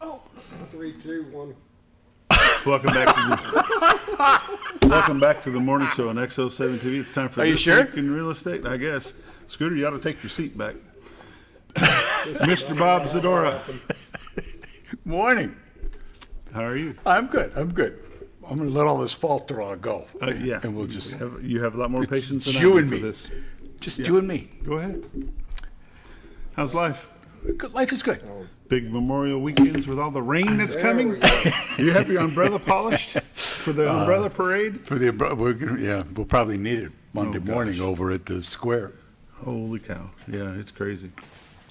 Oh. 3, 2, 1. Welcome back to the morning show on XO7 TV. It's time for Are you This sure? Week in Real Estate, I guess. Scooter, you ought to take your seat back. Mr. Bob Zadora, Morning. how are you? I'm good. I'm going to let all this falter go. Yeah, And we'll just, you have a lot more patience than I you do and for me. this. just Yeah. you and me. Go ahead. How's life? Good. Life is good. Big Memorial weekends with all the rain that's coming. we go. You have your umbrella polished for the umbrella parade? For the we'll probably need it Monday morning over at the square. Holy cow! Yeah, it's crazy.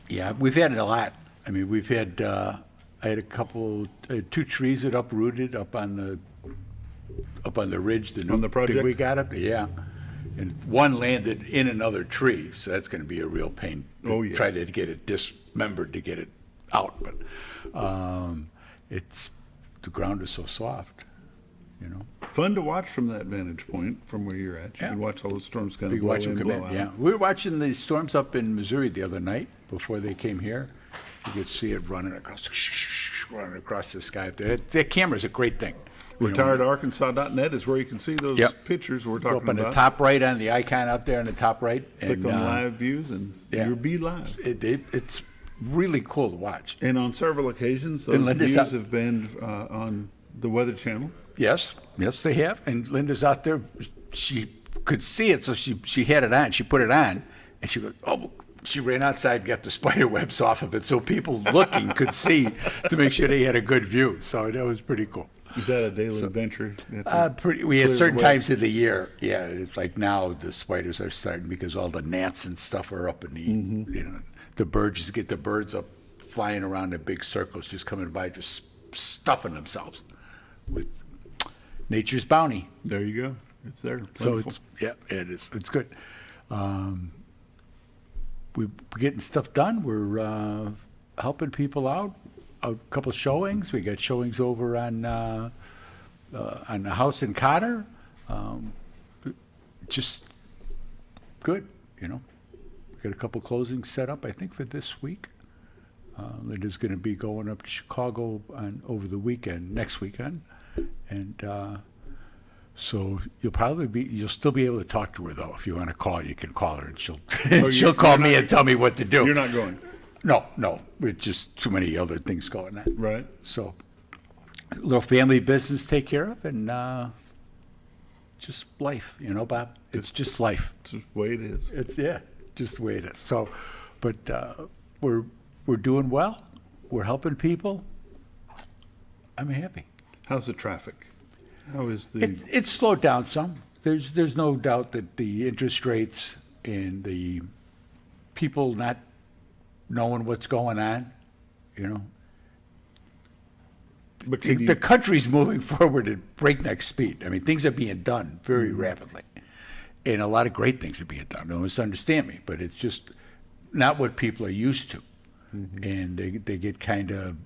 Yeah, we've had a lot. I mean, we've had I had two trees that uprooted up on the ridge. The On the project? thing we got up there, yeah. And one landed in another tree, so that's going to be a real pain. Oh, yeah. Try to get it dismembered to get it out, but the ground is so soft, you know. Fun to watch from that vantage point, from where you're at. You Yeah. can watch all the storms kind We of can blow watch them in, come blow in. out. Yeah, we were watching the storms up in Missouri the other night before they came here. You could see it running across the sky up there. That camera's a great thing. You know, RetiredArkansas.net is where you can see those Yep. pictures we're go talking up on the about. top right on the icon up there on the top right. Click and, on live views and yeah. you'll be live. It's really cool to watch. And on several occasions, those And Linda's views out- have been on the Weather Channel. Yes, they have. And Linda's out there. She could see it, so she had it on. She put it on, and she goes, oh. She ran outside and got the spider webs off of it so people looking could see to make sure they had a good view. So that was pretty cool. Is that a daily adventure? You have to We had clear certain the way. times of the year. Yeah, it's like now the spiders are starting because all the gnats and stuff are up in the, the birds, just get the birds up flying around in big circles, just coming by, just stuffing themselves with nature's bounty. There you go. It's there. So Wonderful. it is. It's good. We're getting stuff done. We're helping people out. A couple showings. We got showings over on the house in Cotter. Just good, you know. We got a couple closings set up, I think, for this week. Linda's going to be going up to Chicago over the weekend, next weekend, and. So you'll still be able to talk to her though. If you want to call, you can call her, and she'll she'll call me and tell me what to do. You're not going. No, it's just too many other things going on. Right. So, little family business to take care of, and just life, you know, Bob. It's just life. It's the way it is. It's just the way it is. So, but we're doing well. We're helping people. I'm happy. How's the traffic? How is the... It's slowed down some. There's no doubt that the interest rates and the people not knowing what's going on, you know, But can you, the country's moving forward at breakneck speed. I mean, things are being done very rapidly, and a lot of great things are being done. Don't misunderstand me, but it's just not what people are used to, and they get kind of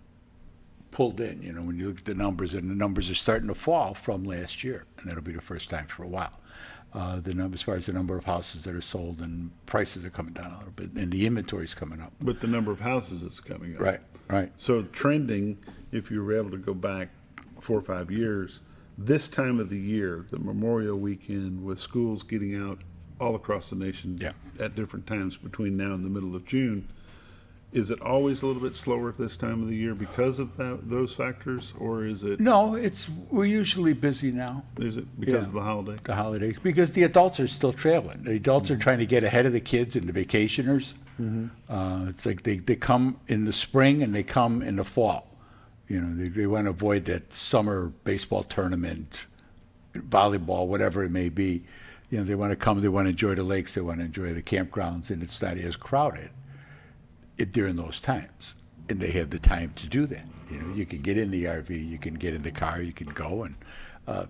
pulled in, you know, when you look at the numbers, and the numbers are starting to fall from last year, and that'll be the first time for a while. As far as the number of houses that are sold, and prices are coming down a little bit, and the inventory's coming up. but the number of houses is coming up. Right. So trending, if you were able to go back 4 or 5 years, this time of the year, the Memorial Weekend, with schools getting out all across the nation Yeah. at different times between now and the middle of June, is it always a little bit slower this time of the year because of those factors, or is it No, we're usually busy now. because Yeah. of the holiday? The holidays, because the adults are still traveling. The adults are trying to get ahead of the kids and the vacationers. It's like they come in the spring and they come in the fall. You know, they want to avoid that summer baseball tournament, volleyball, whatever it may be. You know, they want to come, they want to enjoy the lakes, they want to enjoy the campgrounds, and it's not as crowded during those times. And they have the time to do that. You know, you can get in the RV, you can get in the car, you can go and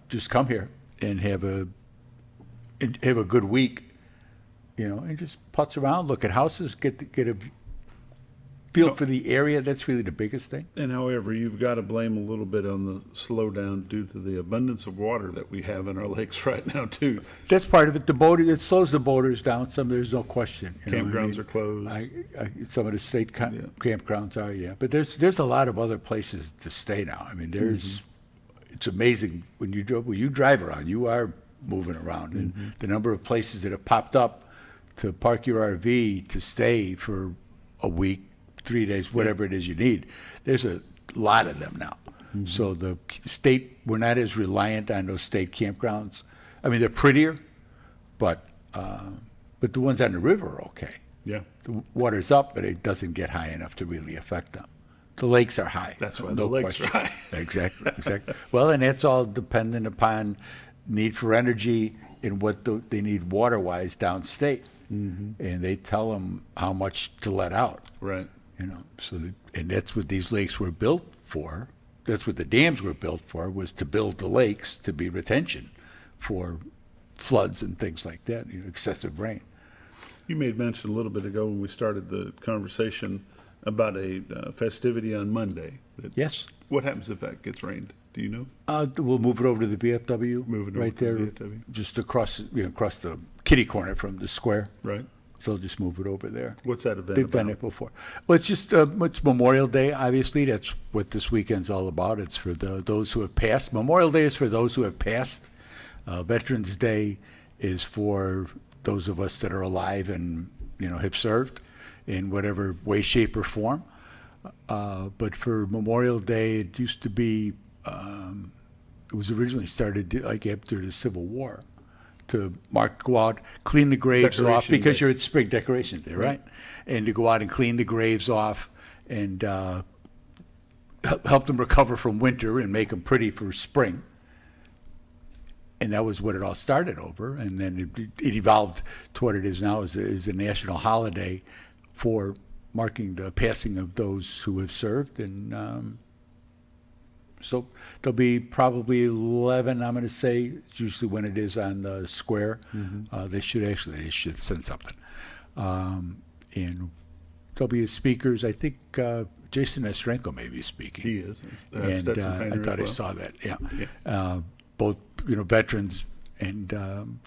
just come here and have a good week, you know, and just putz around, look at houses, get a feel for the area, that's really the biggest thing. And however, you've got to blame a little bit on the slowdown due to the abundance of water that we have in our lakes right now too. That's part of it. It slows the boaters down some, there's no question. You know what I Campgrounds mean? are closed. Some of the state campgrounds are, yeah. But there's a lot of other places to stay now. I mean, it's amazing when you drive around, you are moving around. And the number of places that have popped up to park your RV, to stay for a week, 3 days, whatever it is you need. There's a lot of them now. So the state, we're not as reliant on those state campgrounds. I mean, they're prettier, but the ones on the river are okay. Yeah. The water's up, but it doesn't get high enough to really affect them. The lakes are high. That's why no the lakes question. are high. Exactly. Well, and that's all dependent upon need for energy and what they need water-wise downstate. And they tell them how much to let out. Right. You know, and that's what these lakes were built for. That's what the dams were built for, was to build the lakes to be retention for floods and things like that, excessive rain. You made mention a little bit ago when we started the conversation about a festivity on Monday. Yes. What happens if that gets rained? Do you know? We'll move it over to the VFW. Move it over right to the there, VFW. just across the kitty corner from the square. Right. They'll just move it over there. What's that event They've done about? it before. Well, it's just it's Memorial Day. Obviously, that's what this weekend's all about. It's for those who have passed. Memorial Day is for those who have passed. Veterans Day is for those of us that are alive and have served in whatever way, shape, or form. But for Memorial Day, it used to be. It was originally started like after the Civil War, to go out, clean the graves off, Decoration because Day. you're at Spring Decoration Day, right? And to go out and clean the graves off and help them recover from winter and make them pretty for spring. And that was what it all started over. And then it evolved to what it is now, is a national holiday for marking the passing of those who have served. And so there'll be probably 11, I'm going to say. It's usually when it is on the square. They should send something. And there'll be speakers. I think Jason Estrenko may be speaking. He is. And Stetson Painter I thought as I well. saw that, yeah. Both, veterans, and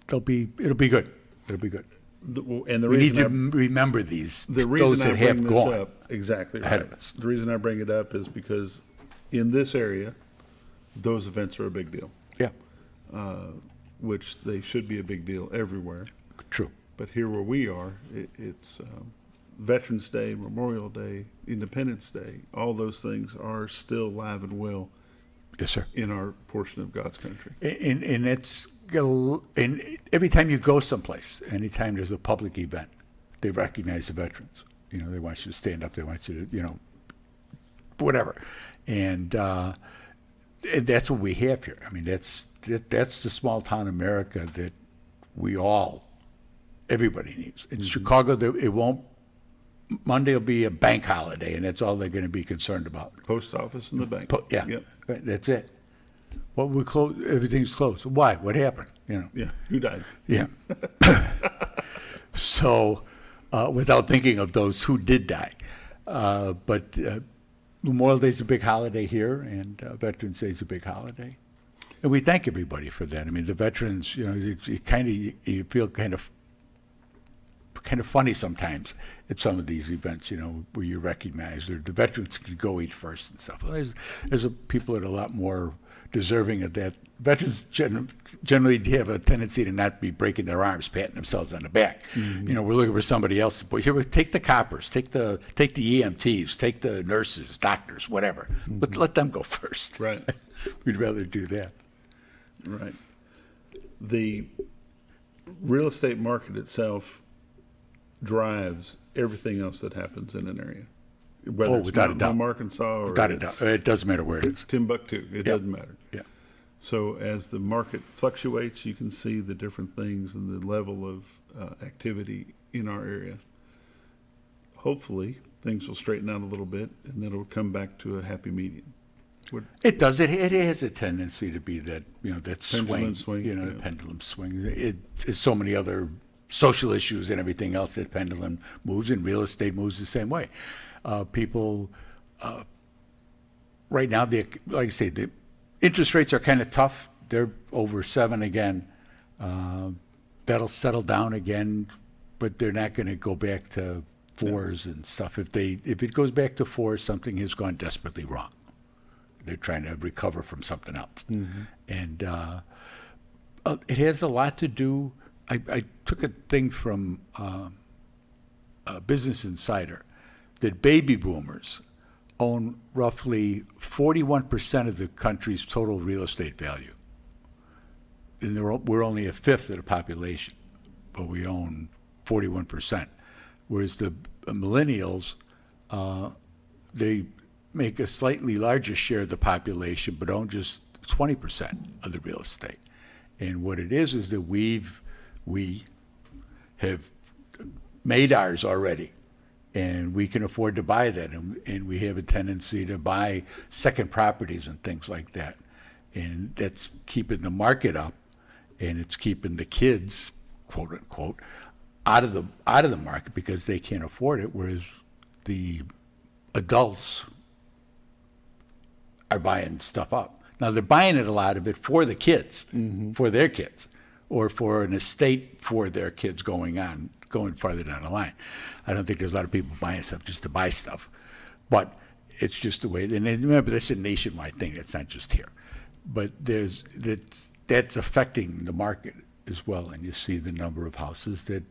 it'll be good. It'll be good. And the We need reason to remember these, the those reason I that have bring this gone. up, exactly ahead right. of us. The reason I bring it up is because in this area, those events are a big deal, Yeah, which they should be a big deal everywhere. true. But here where we are, it's Veterans Day, Memorial Day, Independence Day. All those things are still alive and well Yes, sir. in our portion of God's country. And and every time you go someplace, anytime there's a public event, they recognize the veterans. They want you to stand up. They want you to, whatever. And that's what we have here. I mean, that's the small town America that everybody needs. In Chicago, it won't. Monday will be a bank holiday, and that's all they're going to be concerned about. Post office and the bank. Yeah, Yep. right, that's it. Well, we close. Everything's closed. Why? What happened? Yeah. Who died? Yeah. So, without thinking of those who did die, but Memorial Day is a big holiday here, and Veterans Day is a big holiday, and we thank everybody for that. I mean, the veterans. You feel kind of funny sometimes at some of these events, where you recognize the veterans could go eat first and stuff. Well, there's people that are a lot more deserving of that. Veterans generally have a tendency to not be breaking their arms, patting themselves on the back. We're looking for somebody else. But here, take the coppers, take the EMTs, take the nurses, doctors, whatever. But let them go first. Right. We'd rather do that. Right. The real estate market itself drives everything else that happens in an area. Whether it's without a doubt. Mount Arkansas or Without a it's doubt. It doesn't matter where it is. Timbuktu, it doesn't matter. Yeah. So as the market fluctuates, you can see the different things and the level of activity in our area. Hopefully, things will straighten out a little bit, and then it'll come back to a happy medium. It does. It has a tendency to be that that Pendulum swing. swing, The yeah. pendulum swing. It is so many other social issues and everything else, that pendulum moves, and real estate moves the same way. People, right now, like I say, the interest rates are kind of tough. They're over 7 again. That'll settle down again, but they're not going to go back to 4s and stuff. If it goes back to 4s, something has gone desperately wrong. They're trying to recover from something else. And it has a lot to do. I took a thing from Business Insider that baby boomers own roughly 41% of the country's total real estate value. And we're only a fifth of the population, but we own 41%. Whereas the millennials, they make a slightly larger share of the population, but own just 20% of the real estate. And what it is that we have made ours already, and we can afford to buy that, and we have a tendency to buy second properties and things like that. And that's keeping the market up, and it's keeping the kids, quote unquote, out of the market because they can't afford it, whereas the adults are buying stuff up. Now, they're buying a lot of it for the kids, for their kids, or for an estate for their kids going farther down the line. I don't think there's a lot of people buying stuff just to buy stuff. But it's just the way, and remember, that's a nationwide thing. It's not just here. But that's affecting the market as well. And you see the number of houses that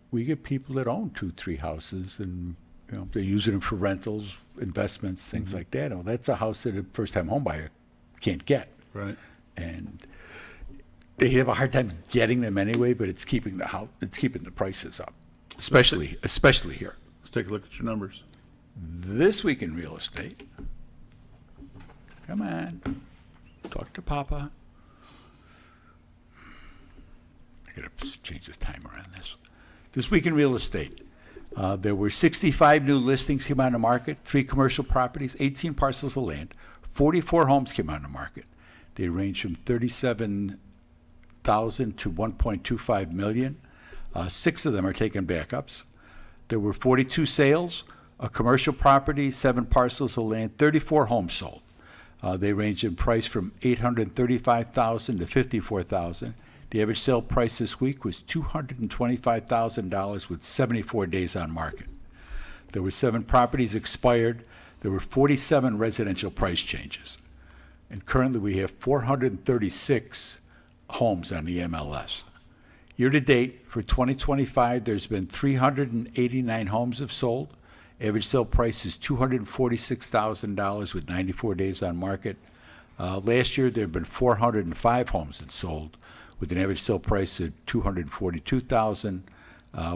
we get people that own 2-3 houses, and they're using them for rentals, investments, things like that. Well, that's a house that a first-time home buyer can't get. Right. And they have a hard time getting them anyway, but it's keeping the prices up, especially here. Let's take a look at your numbers. This week in real estate. Come on, talk to Papa. I gotta change the timer on this. This week in real estate, there were 65 new listings came on the market, 3 commercial properties, 18 parcels of land, 44 homes came on the market. They range from 37,000 to 1.25 million. 6 of them are taking backups. There were 42 sales, a commercial property, 7 parcels of land, 34 homes sold. They range in price from $835,000 to $54,000. The average sale price this week was $225,000 with 74 days on market. There were 7 properties expired. There were 47 residential price changes. And currently we have 436 homes on the MLS. Year to date for 2025, there's been 389 homes have sold. Average sale price is $246,000 with 94 days on market. Last year there have been 405 homes that sold with an average sale price of $242,000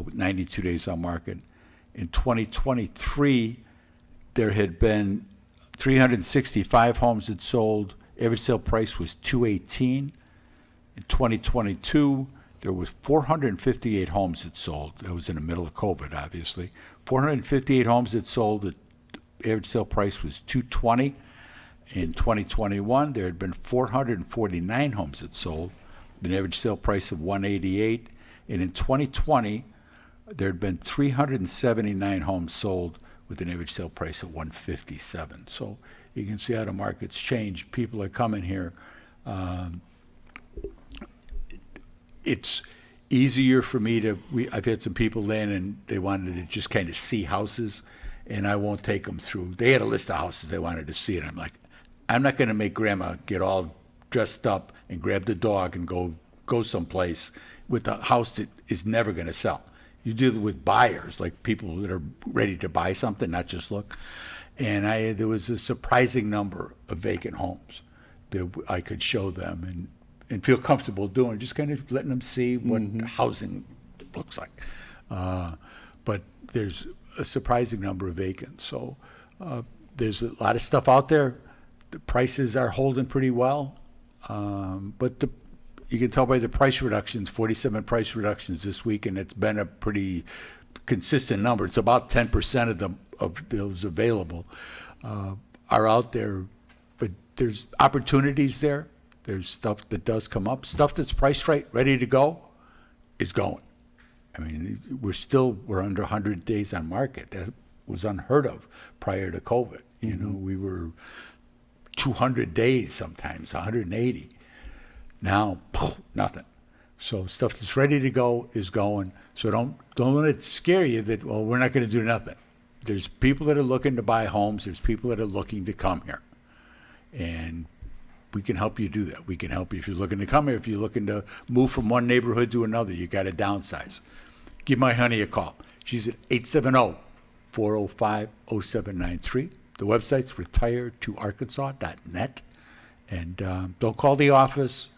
with 92 days on market. In 2023, there had been 365 homes that sold. Average sale price was $218,000. In 2022, there was 458 homes that sold. That was in the middle of COVID, obviously. 458 homes that sold. The average sale price was $220,000. In 2021, there had been 449 homes that sold, with an average sale price of $188,000. And in 2020, there had been 379 homes sold with an average sale price of $157,000. So you can see how the market's changed. People are coming here. It's easier for me I've had some people in and they wanted to just kind of see houses, and I won't take them through. They had a list of houses they wanted to see, and I'm like, I'm not going to make grandma get all dressed up and grab the dog and go someplace with a house that is never going to sell. You deal with buyers, like people that are ready to buy something, not just look. And there was a surprising number of vacant homes that I could show them and feel comfortable doing, just kind of letting them see what housing looks like. But there's a surprising number of vacants. So there's a lot of stuff out there. The prices are holding pretty well. But you can tell by the price reductions, 47 price reductions this week, and it's been a pretty consistent number. It's about 10% of those available are out there. But there's opportunities there. There's stuff that does come up. Stuff that's priced right, ready to go, is going. I mean, we're under 100 days on market. That was unheard of prior to COVID. You know, we were 200 days sometimes, 180. Now, nothing. So stuff that's ready to go is going. So don't let it scare you that, well, we're not going to do nothing. There's people that are looking to buy homes. There's people that are looking to come here. And we can help you do that. We can help you if you're looking to come here. If you're looking to move from one neighborhood to another, you got to downsize. Give my honey a call. She's at 870-405-0793. The website's retiredtoarkansas.net. And don't call the office.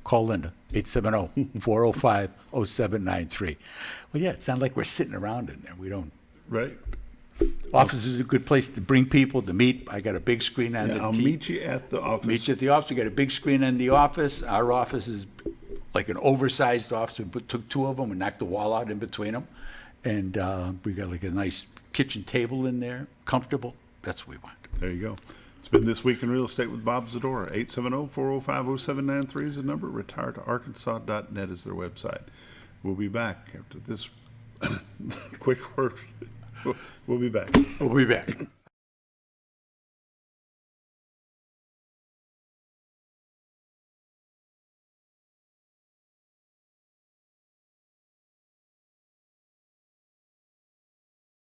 Call Linda, 870-405-0793. Well, yeah, it sounds like we're sitting around in there. We don't. Right? Office is a good place to bring people, to meet. I got a big screen on Yeah, the I'll meet you at the office. Meet you at the office. We got a big screen in the office. Our office is like an oversized office. We took two of them and knocked the wall out in between them. And we got like a nice kitchen table in there, comfortable. That's what we want. There you go. It's been This Week in Real Estate with Bob Zadora. 870-405-0793 is the number. Retiredtoarkansas.net is their website. We'll be back after this quick word. We'll be back. We'll be back.